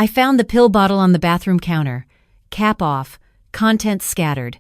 I found the pill bottle on the bathroom counter. Cap off, contents scattered.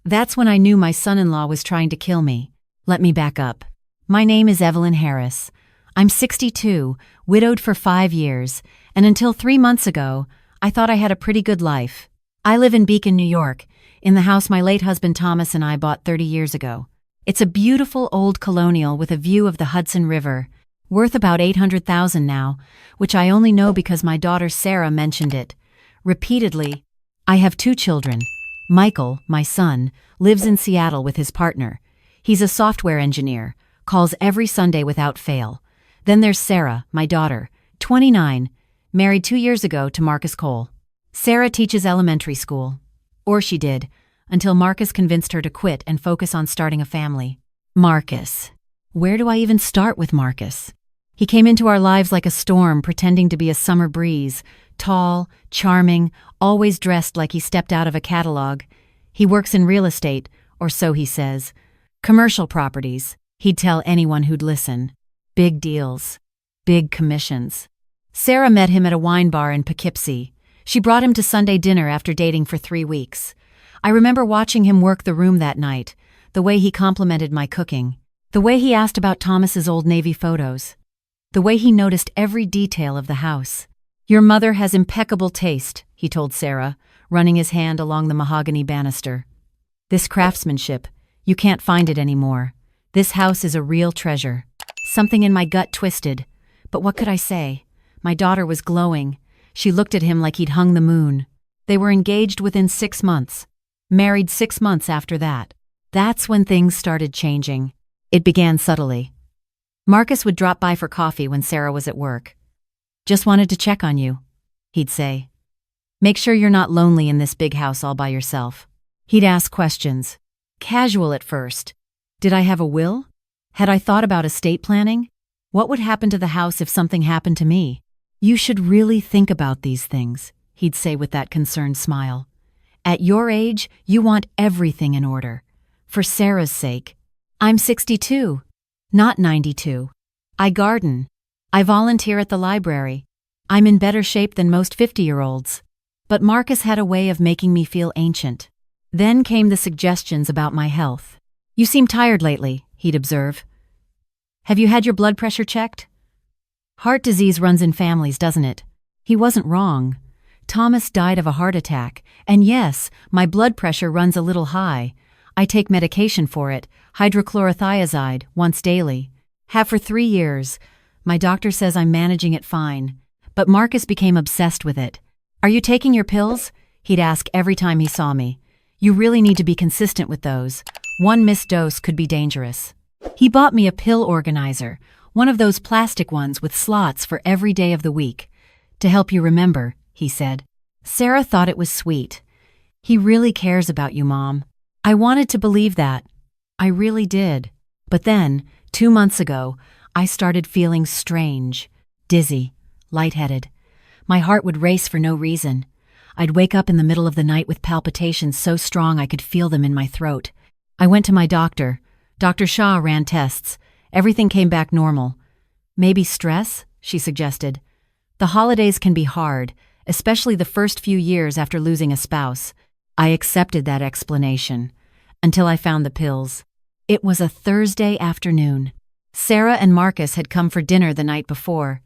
That's when I knew my son-in-law was trying to kill me. Let me back up. My name is Evelyn Harris. I'm 62, widowed for 5 years, and until 3 months ago, I thought I had a pretty good life. I live in Beacon, New York, in the house my late husband Thomas and I bought 30 years ago. It's a beautiful old colonial with a view of the Hudson River, worth about $800,000 now, which I only know because my daughter Sarah mentioned it repeatedly. I have 2 children. Michael, my son, lives in Seattle with his partner. He's a software engineer, calls every Sunday without fail. Then there's Sarah, my daughter, 29, married 2 years ago to Marcus Cole. Sarah teaches elementary school. Or she did, until Marcus convinced her to quit and focus on starting a family. Marcus. Where do I even start with Marcus? He came into our lives like a storm, pretending to be a summer breeze. Tall, charming, always dressed like he stepped out of a catalog. He works in real estate, or so he says. Commercial properties, he'd tell anyone who'd listen. Big deals. Big commissions. Sarah met him at a wine bar in Poughkeepsie. She brought him to Sunday dinner after dating for 3 weeks. I remember watching him work the room that night, the way he complimented my cooking, the way he asked about Thomas's old Navy photos, the way he noticed every detail of the house. Your mother has impeccable taste, he told Sarah, running his hand along the mahogany banister. This craftsmanship, you can't find it anymore. This house is a real treasure. Something in my gut twisted. But what could I say? My daughter was glowing. She looked at him like he'd hung the moon. They were engaged within 6 months. Married 6 months after that. That's when things started changing. It began subtly. Marcus would drop by for coffee when Sarah was at work. Just wanted to check on you, he'd say. Make sure you're not lonely in this big house all by yourself. He'd ask questions. Casual at first. Did I have a will? Had I thought about estate planning? What would happen to the house if something happened to me? You should really think about these things, he'd say with that concerned smile. At your age, you want everything in order. For Sarah's sake. I'm 62, not 92. I garden. I volunteer at the library. I'm in better shape than most 50-year-olds. But Marcus had a way of making me feel ancient. Then came the suggestions about my health. You seem tired lately, he'd observe. Have you had your blood pressure checked? Heart disease runs in families, doesn't it? He wasn't wrong. Thomas died of a heart attack, and yes, my blood pressure runs a little high. I take medication for it, hydrochlorothiazide, once daily. Have for 3 years. My doctor says I'm managing it fine. But Marcus became obsessed with it. Are you taking your pills? He'd ask every time he saw me. You really need to be consistent with those. One missed dose could be dangerous. He bought me a pill organizer, one of those plastic ones with slots for every day of the week. To help you remember, he said. Sarah thought it was sweet. He really cares about you, Mom. I wanted to believe that. I really did. But then, 2 months ago, I started feeling strange, dizzy, lightheaded. My heart would race for no reason. I'd wake up in the middle of the night with palpitations so strong I could feel them in my throat. I went to my doctor. Dr. Shah ran tests. Everything came back normal. Maybe stress, she suggested. The holidays can be hard, especially the first few years after losing a spouse. I accepted that explanation, until I found the pills. It was a Thursday afternoon. Sarah and Marcus had come for dinner the night before.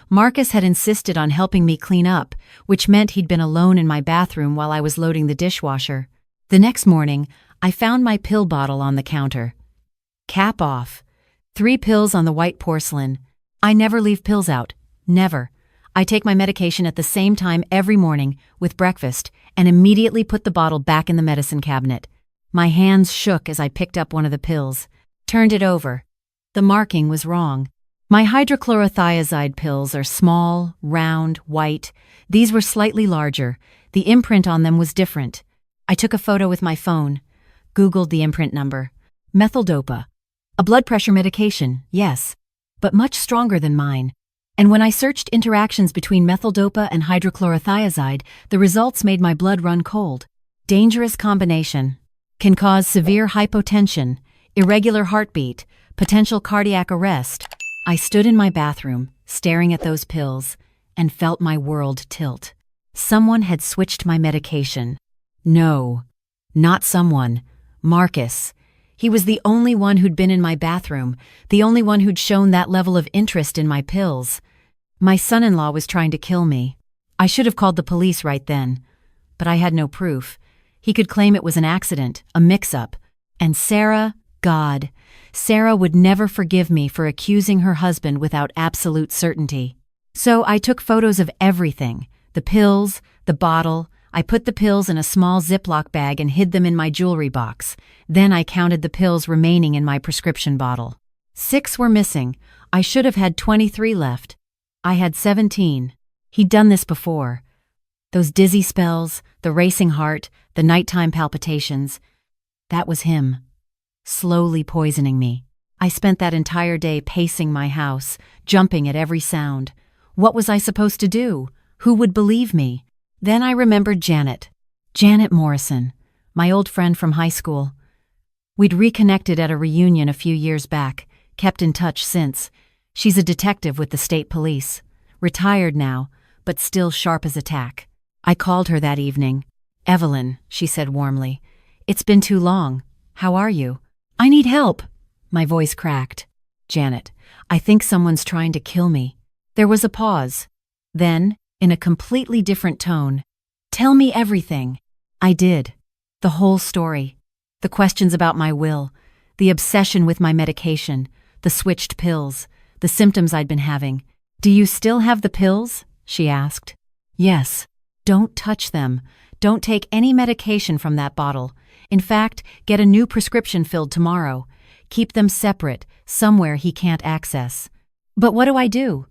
Marcus had insisted on helping me clean up, which meant he'd been alone in my bathroom while I was loading the dishwasher. The next morning, I found my pill bottle on the counter. Cap off. 3 pills on the white porcelain. I never leave pills out. Never. I take my medication at the same time every morning, with breakfast, and immediately put the bottle back in the medicine cabinet. My hands shook as I picked up one of the pills. Turned it over. The marking was wrong. My hydrochlorothiazide pills are small, round, white. These were slightly larger. The imprint on them was different. I took a photo with my phone. Googled the imprint number. Methyldopa. A blood pressure medication, yes, but much stronger than mine. And when I searched interactions between methyldopa and hydrochlorothiazide, the results made my blood run cold. Dangerous combination. Can cause severe hypotension, irregular heartbeat, potential cardiac arrest. I stood in my bathroom, staring at those pills, and felt my world tilt. Someone had switched my medication. No, not someone. Marcus. He was the only one who'd been in my bathroom, the only one who'd shown that level of interest in my pills. My son-in-law was trying to kill me. I should have called the police right then, but I had no proof. He could claim it was an accident, a mix-up. And Sarah, God, Sarah would never forgive me for accusing her husband without absolute certainty. So I took photos of everything, the pills, the bottle. I put the pills in a small Ziploc bag and hid them in my jewelry box. Then I counted the pills remaining in my prescription bottle. 6 were missing. I should have had 23 left. I had 17. He'd done this before. Those dizzy spells, the racing heart, the nighttime palpitations. That was him, slowly poisoning me. I spent that entire day pacing my house, jumping at every sound. What was I supposed to do? Who would believe me? Then I remembered Janet. Janet Morrison, my old friend from high school. We'd reconnected at a reunion a few years back, kept in touch since. She's a detective with the state police. Retired now, but still sharp as a tack. I called her that evening. "Evelyn," she said warmly, "it's been too long. How are you?" "I need help." My voice cracked. "Janet, I think someone's trying to kill me." There was a pause. Then, in a completely different tone, "Tell me everything." I did. The whole story. The questions about my will, the obsession with my medication, the switched pills, the symptoms I'd been having. "Do you still have the pills?" she asked. "Yes." "Don't touch them. Don't take any medication from that bottle. In fact, get a new prescription filled tomorrow. Keep them separate, somewhere he can't access." "But what do I do?"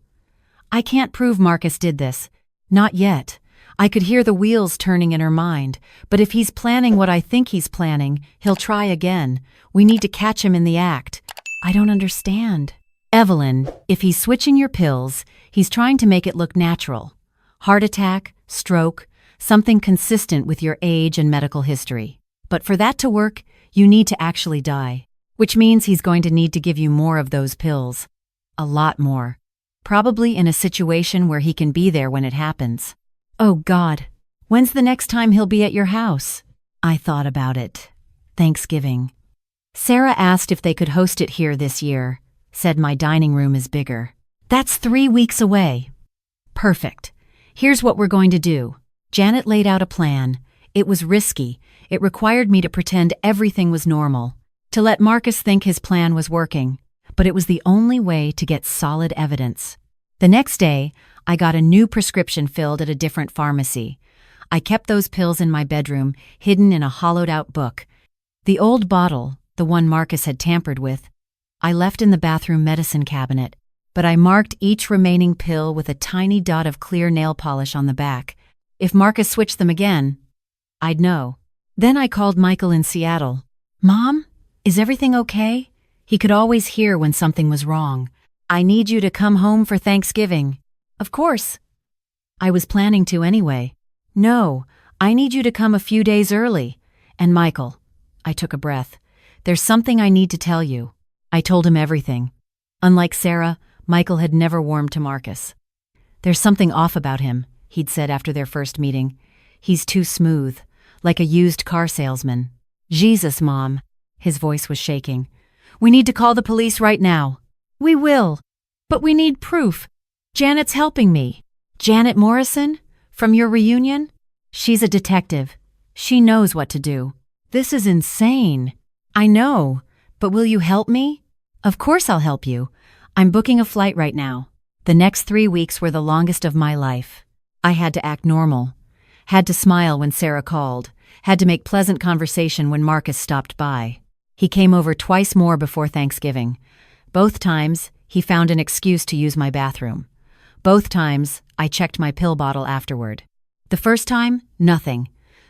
"I can't prove Marcus did this. Not yet. I could hear the wheels turning in her mind. But if he's planning what I think he's planning, he'll try again. We need to catch him in the act." "I don't understand." "Evelyn, if he's switching your pills, he's trying to make it look natural. Heart attack, stroke, something consistent with your age and medical history. But for that to work, you need to actually die. Which means he's going to need to give you more of those pills. A lot more. Probably in a situation where he can be there when it happens." "Oh God, when's the next time he'll be at your house?" I thought about it. Thanksgiving. Sarah asked if they could host it here this year. Said my dining room is bigger. "That's 3 weeks away." "Perfect. Here's what we're going to do." Janet laid out a plan. It was risky. It required me to pretend everything was normal, to let Marcus think his plan was working. But it was the only way to get solid evidence. The next day, I got a new prescription filled at a different pharmacy. I kept those pills in my bedroom, hidden in a hollowed-out book. The old bottle, the one Marcus had tampered with, I left in the bathroom medicine cabinet, but I marked each remaining pill with a tiny dot of clear nail polish on the back. If Marcus switched them again, I'd know. Then I called Michael in Seattle. "Mom, is everything okay?" He could always hear when something was wrong. "I need you to come home for Thanksgiving." "Of course." I was planning to anyway. "No, I need you to come a few days early." "And Michael," I took a breath, "there's something I need to tell you." I told him everything. Unlike Sarah, Michael had never warmed to Marcus. "There's something off about him," he'd said after their first meeting. "He's too smooth, like a used car salesman." "Jesus, Mom." His voice was shaking. "We need to call the police right now." "We will. But we need proof. Janet's helping me." "Janet Morrison? From your reunion?" "She's a detective. She knows what to do." "This is insane." "I know, but will you help me?" "Of course I'll help you. I'm booking a flight right now." The next 3 weeks were the longest of my life. I had to act normal. Had to smile when Sarah called. Had to make pleasant conversation when Marcus stopped by. He came over twice more before Thanksgiving. Both times, he found an excuse to use my bathroom. Both times, I checked my pill bottle afterward. The first time, nothing.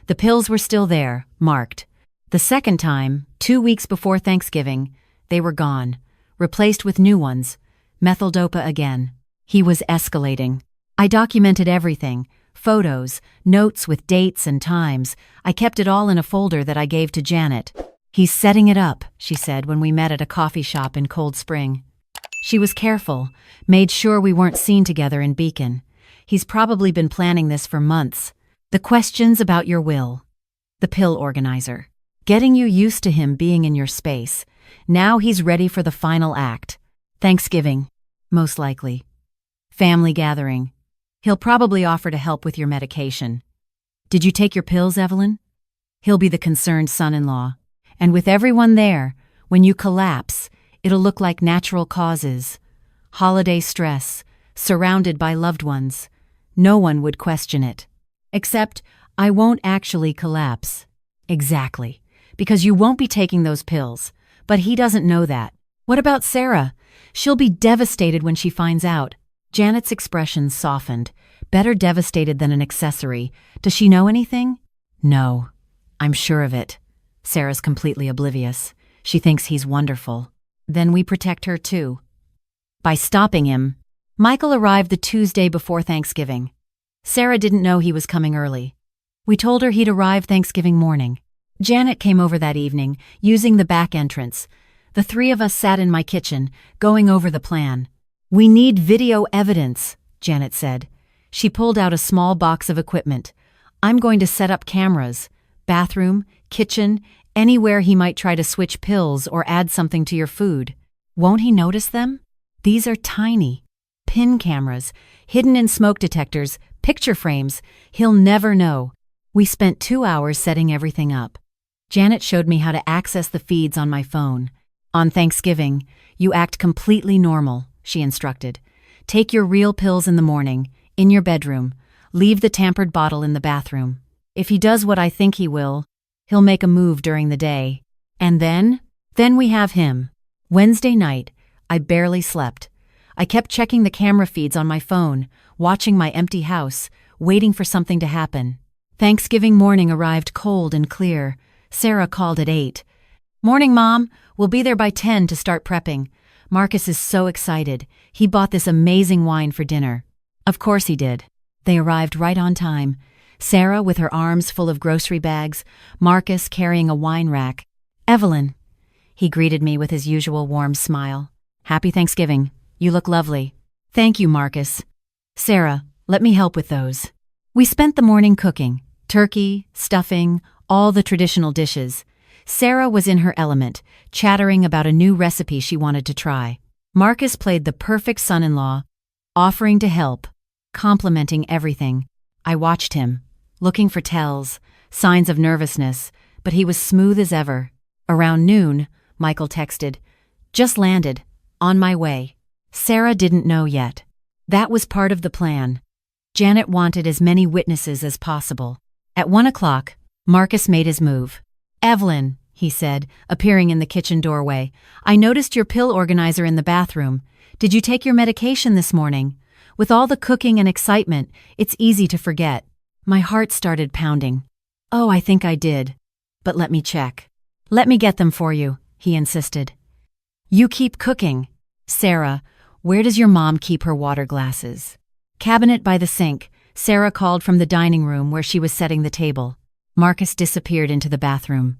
The pills were still there, marked. The second time, 2 weeks before Thanksgiving, they were gone, replaced with new ones, methyldopa again. He was escalating. I documented everything, photos, notes with dates and times. I kept it all in a folder that I gave to Janet. "He's setting it up," she said when we met at a coffee shop in Cold Spring. She was careful, made sure we weren't seen together in Beacon. He's probably been planning this for months. The questions about your will. The pill organizer. Getting you used to him being in your space. Now he's ready for the final act. Thanksgiving. Most likely. Family gathering. He'll probably offer to help with your medication. Did you take your pills, Evelyn? He'll be the concerned son-in-law. And with everyone there, when you collapse, it'll look like natural causes. Holiday stress, surrounded by loved ones. No one would question it. Except, I won't actually collapse. Exactly. Because you won't be taking those pills. But he doesn't know that. What about Sarah? She'll be devastated when she finds out. Janet's expression softened. Better devastated than an accessory. Does she know anything? No. I'm sure of it. Sarah's completely oblivious. She thinks he's wonderful. Then we protect her too. By stopping him. Michael arrived the Tuesday before Thanksgiving. Sarah didn't know he was coming early. We told her he'd arrive Thanksgiving morning. Janet came over that evening, using the back entrance. The three of us sat in my kitchen, going over the plan. We need video evidence, Janet said. She pulled out a small box of equipment. I'm going to set up cameras. Bathroom, kitchen, anywhere he might try to switch pills or add something to your food. Won't he notice them? These are tiny. Pin cameras, hidden in smoke detectors, picture frames. He'll never know. We spent 2 hours setting everything up. Janet showed me how to access the feeds on my phone. On Thanksgiving, you act completely normal, she instructed. Take your real pills in the morning, in your bedroom. Leave the tampered bottle in the bathroom. If he does what I think he will, he'll make a move during the day. And then we have him. Wednesday night, I barely slept. I kept checking the camera feeds on my phone, watching my empty house, waiting for something to happen. Thanksgiving morning arrived cold and clear. Sarah called at 8. Morning, Mom. We'll be there by 10 to start prepping. Marcus is so excited. He bought this amazing wine for dinner. Of course he did. They arrived right on time. Sarah with her arms full of grocery bags, Marcus carrying a wine rack. Evelyn. He greeted me with his usual warm smile. Happy Thanksgiving. You look lovely. Thank you, Marcus. Sarah, let me help with those. We spent the morning cooking. Turkey, stuffing, all the traditional dishes. Sarah was in her element, chattering about a new recipe she wanted to try. Marcus played the perfect son-in-law, offering to help, complimenting everything. I watched him, looking for tells, signs of nervousness, but he was smooth as ever. Around noon, Michael texted, "Just landed. On my way." Sarah didn't know yet. That was part of the plan. Janet wanted as many witnesses as possible. At 1 o'clock, Marcus made his move. "Evelyn," he said, appearing in the kitchen doorway, "I noticed your pill organizer in the bathroom. Did you take your medication this morning? With all the cooking and excitement, it's easy to forget." My heart started pounding. "Oh, I think I did. But let me check." "Let me get them for you," he insisted. "You keep cooking." "Sarah, where does your mom keep her water glasses?" "Cabinet by the sink," Sarah called from the dining room where she was setting the table. Marcus disappeared into the bathroom.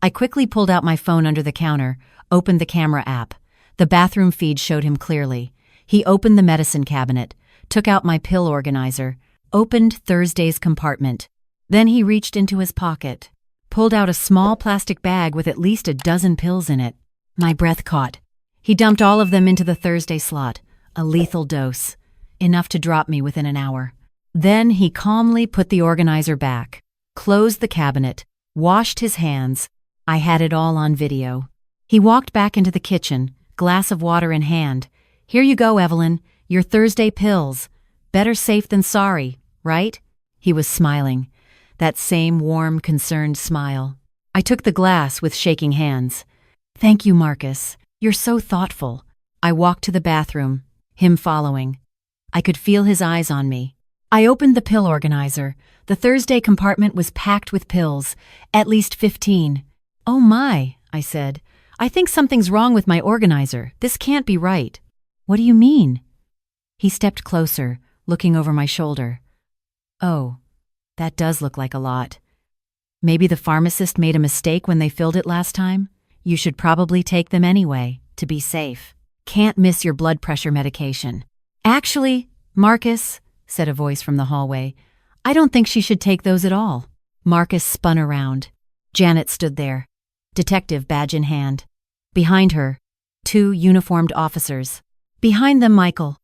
I quickly pulled out my phone under the counter, opened the camera app. The bathroom feed showed him clearly. He opened the medicine cabinet, took out my pill organizer, opened Thursday's compartment. Then he reached into his pocket, pulled out a small plastic bag with at least a dozen pills in it. My breath caught. He dumped all of them into the Thursday slot, a lethal dose, enough to drop me within an hour. Then he calmly put the organizer back, closed the cabinet, washed his hands. I had it all on video. He walked back into the kitchen, glass of water in hand. "Here you go, Evelyn, your Thursday pills. Better safe than sorry, right?" He was smiling, that same warm, concerned smile. I took the glass with shaking hands. "Thank you, Marcus. You're so thoughtful." I walked to the bathroom, him following. I could feel his eyes on me. I opened the pill organizer. The Thursday compartment was packed with pills, at least 15. "Oh my," I said. "I think something's wrong with my organizer. This can't be right." "What do you mean?" He stepped closer, looking over my shoulder. "Oh, that does look like a lot. Maybe the pharmacist made a mistake when they filled it last time? You should probably take them anyway, to be safe. Can't miss your blood pressure medication." "Actually, Marcus," said a voice from the hallway. "I don't think she should take those at all." Marcus spun around. Janet stood there, detective badge in hand. Behind her, 2 uniformed officers. Behind them, Michael.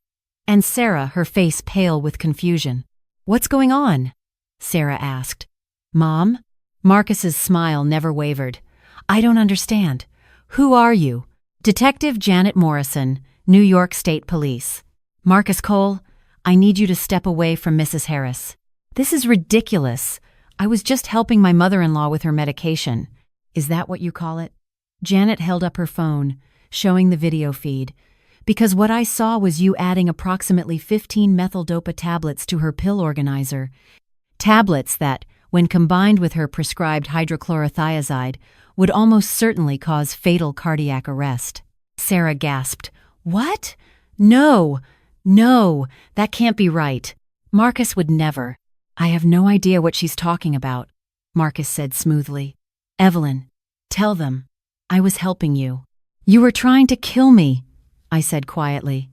And Sarah, her face pale with confusion. "What's going on?" Sarah asked. "Mom?" Marcus's smile never wavered. "I don't understand. Who are you?" "Detective Janet Morrison, New York State Police." "Marcus Cole, I need you to step away from Mrs. Harris." "This is ridiculous. I was just helping my mother-in-law with her medication." "Is that what you call it?" Janet held up her phone, showing the video feed. "Because what I saw was you adding approximately 15 methyl-dopa tablets to her pill organizer. Tablets that, when combined with her prescribed hydrochlorothiazide, would almost certainly cause fatal cardiac arrest." Sarah gasped. "What? No, that can't be right. Marcus would never." "I have no idea what she's talking about," Marcus said smoothly. "Evelyn, tell them. I was helping you." "You were trying to kill me," I said quietly.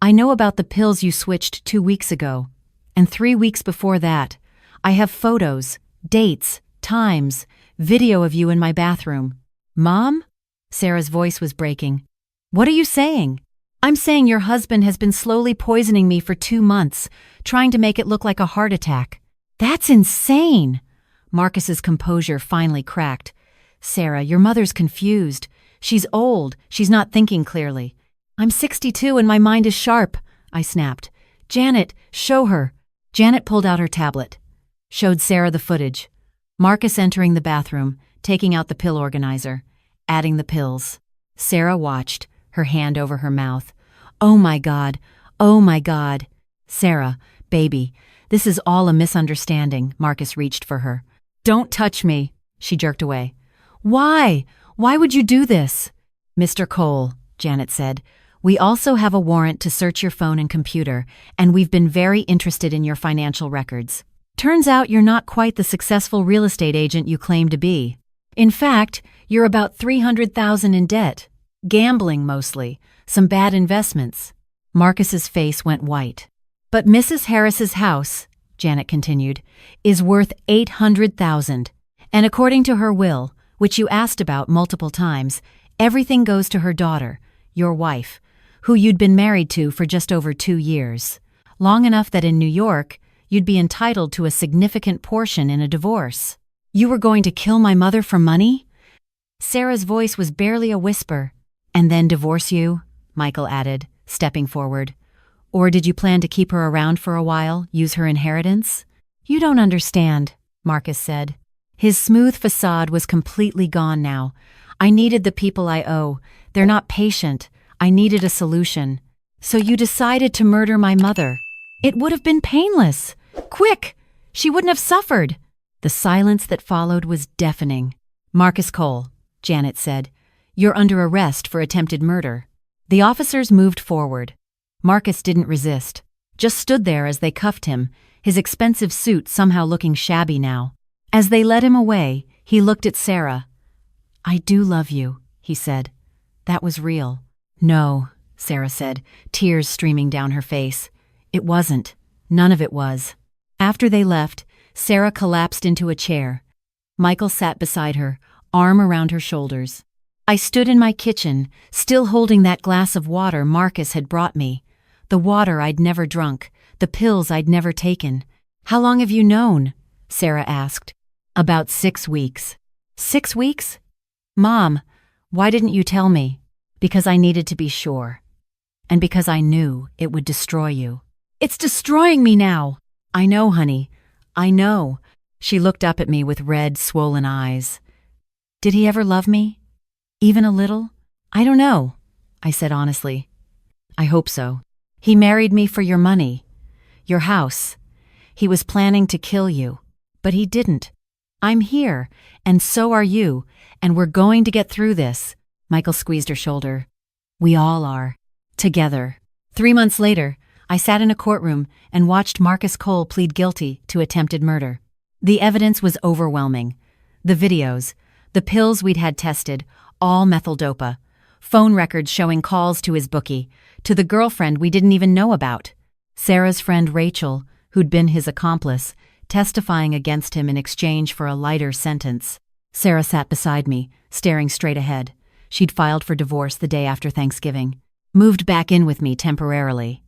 "I know about the pills you switched 2 weeks ago, and 3 weeks before that. I have photos, dates, times, video of you in my bathroom." "Mom?" Sarah's voice was breaking. "What are you saying?" "I'm saying your husband has been slowly poisoning me for 2 months, trying to make it look like a heart attack." "That's insane!" Marcus's composure finally cracked. "Sarah, your mother's confused. She's old. She's not thinking clearly." "I'm 62 and my mind is sharp," I snapped. "Janet, show her." Janet pulled out her tablet, showed Sarah the footage. Marcus entering the bathroom, taking out the pill organizer, adding the pills. Sarah watched, her hand over her mouth. "Oh my God, oh my God." "Sarah, baby, this is all a misunderstanding." Marcus reached for her. "Don't touch me." She jerked away. "Why? Why would you do this?" "Mr. Cole," Janet said, "we also have a warrant to search your phone and computer, and we've been very interested in your financial records. Turns out you're not quite the successful real estate agent you claim to be. In fact, you're about $300,000 in debt. Gambling mostly, some bad investments." Marcus's face went white. "But Mrs. Harris's house," Janet continued, "is worth $800,000. And according to her will, which you asked about multiple times, everything goes to her daughter, your wife, who you'd been married to for just over 2 years. Long enough that in New York, you'd be entitled to a significant portion in a divorce." "You were going to kill my mother for money?" Sarah's voice was barely a whisper. "And then divorce you?" Michael added, stepping forward. "Or did you plan to keep her around for a while, use her inheritance?" "You don't understand," Marcus said. His smooth facade was completely gone now. "I needed the people I owe. They're not patient. I needed a solution. So you decided to murder my mother. It would have been painless. Quick! She wouldn't have suffered." The silence that followed was deafening. "Marcus Cole," Janet said, "you're under arrest for attempted murder." The officers moved forward. Marcus didn't resist, just stood there as they cuffed him, his expensive suit somehow looking shabby now. As they led him away, he looked at Sarah. "I do love you," he said. "That was real." "No," Sarah said, tears streaming down her face. "It wasn't. None of it was." After they left, Sarah collapsed into a chair. Michael sat beside her, arm around her shoulders. I stood in my kitchen, still holding that glass of water Marcus had brought me. The water I'd never drunk, the pills I'd never taken. "How long have you known?" Sarah asked. "About 6 weeks." 6 weeks? "Mom, why didn't you tell me?" "Because I needed to be sure. And because I knew it would destroy you." "It's destroying me now." "I know, honey. I know." She looked up at me with red, swollen eyes. "Did he ever love me? Even a little?" "I don't know," I said honestly. "I hope so. He married me for your money, your house. He was planning to kill you, but he didn't. I'm here, and so are you, and we're going to get through this." Michael squeezed her shoulder. "We all are. Together." 3 months later, I sat in a courtroom and watched Marcus Cole plead guilty to attempted murder. The evidence was overwhelming. The videos, the pills we'd had tested, all methyl-dopa, phone records showing calls to his bookie, to the girlfriend we didn't even know about. Sarah's friend Rachel, who'd been his accomplice, testifying against him in exchange for a lighter sentence. Sarah sat beside me, staring straight ahead. She'd filed for divorce the day after Thanksgiving. Moved back in with me temporarily.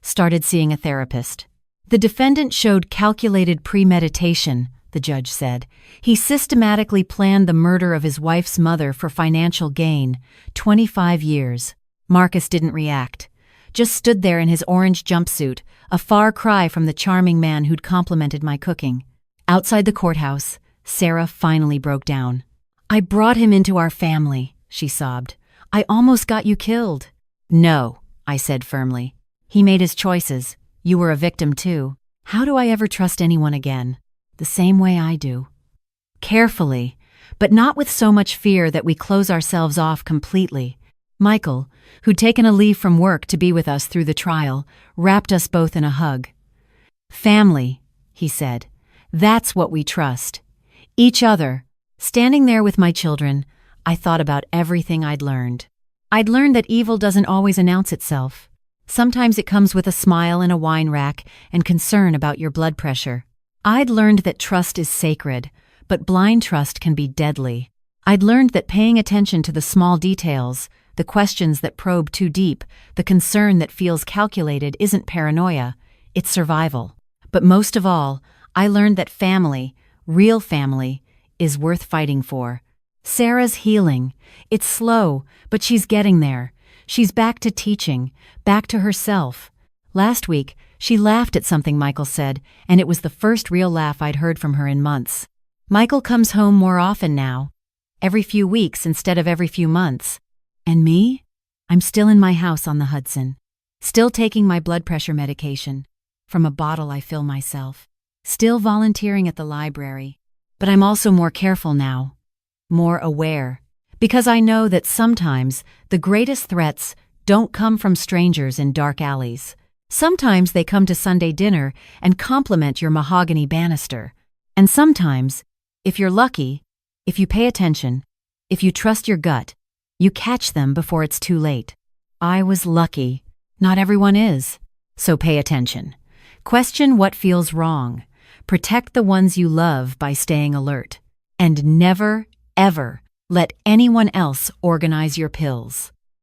Started seeing a therapist. The defendant showed calculated premeditation, the judge said. He systematically planned the murder of his wife's mother for financial gain. 25 years. Marcus didn't react. Just stood there in his orange jumpsuit, a far cry from the charming man who'd complimented my cooking. Outside the courthouse, Sarah finally broke down. "I brought him into our family," she sobbed. "I almost got you killed." "No," I said firmly. "He made his choices. You were a victim too. How do I ever trust anyone again? The same way I do." Carefully, but not with so much fear that we close ourselves off completely. Michael, who'd taken a leave from work to be with us through the trial, wrapped us both in a hug. "Family," he said. "That's what we trust. Each other." Standing there with my children, I thought about everything I'd learned. I'd learned that evil doesn't always announce itself. Sometimes it comes with a smile and a wine rack and concern about your blood pressure. I'd learned that trust is sacred, but blind trust can be deadly. I'd learned that paying attention to the small details, the questions that probe too deep, the concern that feels calculated isn't paranoia, it's survival. But most of all, I learned that family, real family, is worth fighting for. Sarah's healing. It's slow, but she's getting there. She's back to teaching, back to herself. Last week, she laughed at something Michael said, and it was the first real laugh I'd heard from her in months. Michael comes home more often now, every few weeks instead of every few months. And me? I'm still in my house on the Hudson, still taking my blood pressure medication, from a bottle I fill myself, still volunteering at the library. But I'm also more careful now, more aware, because I know that sometimes the greatest threats don't come from strangers in dark alleys. Sometimes they come to Sunday dinner and compliment your mahogany banister. And sometimes, if you're lucky, if you pay attention, if you trust your gut, you catch them before it's too late. I was lucky. Not everyone is. So pay attention. Question what feels wrong. Protect the ones you love by staying alert. And never, ever let anyone else organize your pills.